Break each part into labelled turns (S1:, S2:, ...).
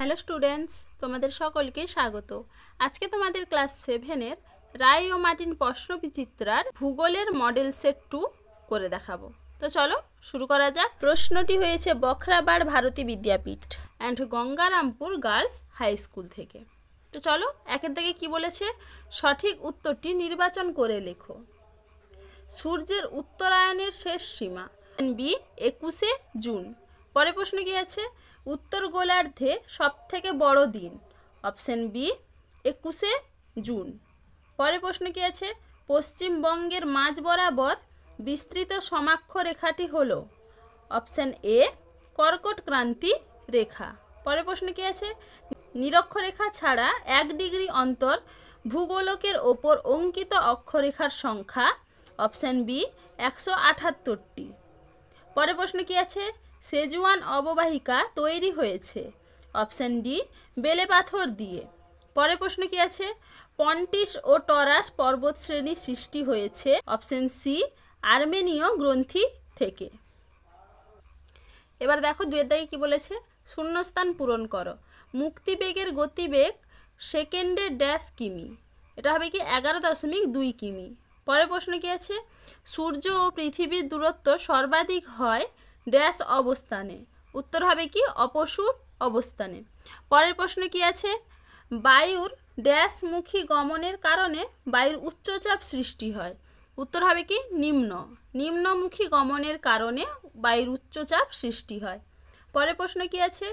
S1: Hello students, তোমাদের সকলকে স্বাগত। আজকে তোমাদের ক্লাস 7-এর রায় ও মার্টিন প্রশ্নবিচিত্রার ভূগোলের মডেল সেট 2 করে দেখাবো। তো চলো শুরু করা যাক। প্রশ্নটি হয়েছে Bakhrabar Bharati Vidyapith and Gangarampur girls high school থেকে। তো চলো একের দিকে কি বলেছে, সঠিক উত্তরটি নির্বাচন করে লেখো। সূর্যের উত্তরায়ণের শেষ সীমা বি 21শে জুন। পরের প্রশ্ন কি আছে, উত্তর গোলার্ধে সবথেকে বড় দিন অপশন বি 21শে জুন। পরের প্রশ্ন কি আছে, পশ্চিমবঙ্গের মাঝ বরাবর বিস্তৃত সমাক্ষ রেখাটি হলো অপশন এ কর্কট ক্রান্তি রেখা। পরের প্রশ্ন কি আছে, নিরক্ষরেখা ছাড়া 1 ডিগ্রি অন্তর ভূগোলকের ওপর অঙ্কিত অক্ষরেখার সংখ্যা অপশন বি 178টি। পরের প্রশ্ন কি আছে, সেজুয়ান অববাহিকা তৈরি হয়েছে অপশন ডি বেলে পাথর দিয়ে। পরের প্রশ্ন কি আছে, পন্টিস ও টরাস পর্বতশ্রেণী সৃষ্টি হয়েছে অপশন সি আর্মেনীয় গ্রন্থি থেকে। এবার দেখো দুয়ের দাগে কি বলেছে, শূন্যস্থান পূরণ করো। মুক্তিবেগের গতিবেগ সেকেন্ডে ড্যাশ কিমি, এটা হবে কি 11.2 কিমি। পরের প্রশ্ন কি আছে, সূর্য ও পৃথিবীর দূরত্ব সর্বাধিক হয় ড্যাশ অবস্থানে, উত্তর হবে কি অপসূর অবস্থানে। পরের প্রশ্ন কি আছে, বায়ুর ড্যাশমুখী গমনের কারণে বায়ুর উচ্চচাপ সৃষ্টি হয়, উত্তর হবে কি নিম্নমুখী গমনের কারণে বায়ুর উচ্চচাপ সৃষ্টি হয়। পরের প্রশ্ন কি আছে,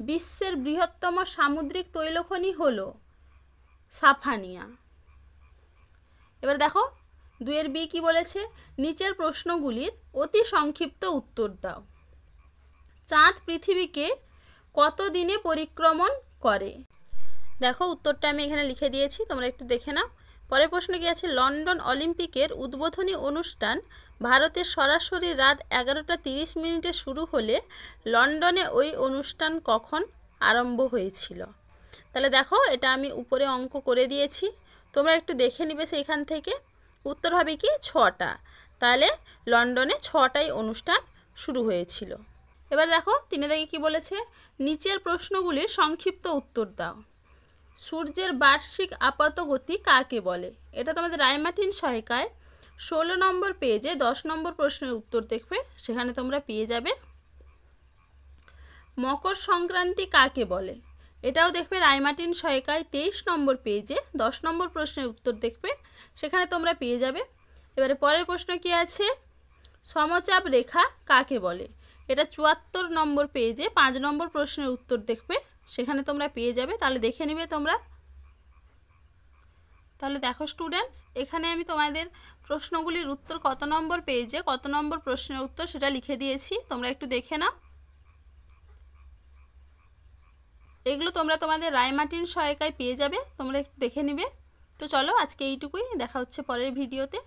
S1: বিশ্বের বৃহত্তম সামুদ্রিক তৈলখনি হলো সাফানিয়া। এবার দেখো দুয়ের বি কি বলেছে, নিচের প্রশ্নগুলির অতি সংক্ষিপ্ত উত্তর দাও। চাঁদ পৃথিবীকে কত দিনে পরিক্রমণ করে? দেখো উত্তরটা আমি এখানে লিখে দিয়েছি, তোমরা একটু দেখে নাও। পরের প্রশ্ন কি আছে, লন্ডন অলিম্পিকের উদ্বোধনী অনুষ্ঠান ভারতের সরাসরি রাত 11:30 শুরু হলে লন্ডনে ওই অনুষ্ঠান কখন আরম্ভ হয়েছিল? তাহলে দেখো এটা আমি উপরে অঙ্ক করে দিয়েছি, তোমরা একটু দেখে নিবে সেইখান থেকে। উত্তর হবে কি 6টা, তাহলে লন্ডনে 6টায় অনুষ্ঠান শুরু হয়েছিল। এবার দেখো তিনে দাগে কি বলেছে, নিচের প্রশ্নগুলির সংক্ষিপ্ত উত্তর দাও। সূর্যের বার্ষিক আপাত গতি কাকে বলে? এটা তোমাদের রায়মার্টিন সহায়িকায় 16 নম্বর পেজে 10 নম্বর প্রশ্নের উত্তর দেখবে, সেখানে তোমরা পেয়ে যাবে। মকর সংক্রান্তি কাকে বলে? এটাও দেখবে রায়মার্টিন সহায়িকায় 23 নম্বর পেজে 10 নম্বর প্রশ্নের উত্তর দেখবে, সেখানে তোমরা পেয়ে যাবে। এবারে পরের প্রশ্ন কি আছে, সমচাপ রেখা কাকে বলে? এটা 74 নম্বর পেজে 5 নম্বর প্রশ্নের উত্তর দেখবে, সেখানে তোমরা পেয়ে যাবে, তাহলে দেখে নিবে তোমরা। তাহলে দেখো স্টুডেন্টস, এখানে আমি তোমাদের প্রশ্নগুলির উত্তর কত নম্বর পেজে কত নম্বর প্রশ্নের উত্তর সেটা লিখে দিয়েছি, তোমরা একটু দেখে নাও। এগুলো তোমরা তোমাদের রায়মার্টিন সহায়িকায় পেয়ে যাবে, তোমরা একটু দেখে নিবে। তো চলো আজকে এইটুকুই, দেখা হচ্ছে পরের ভিডিওতে।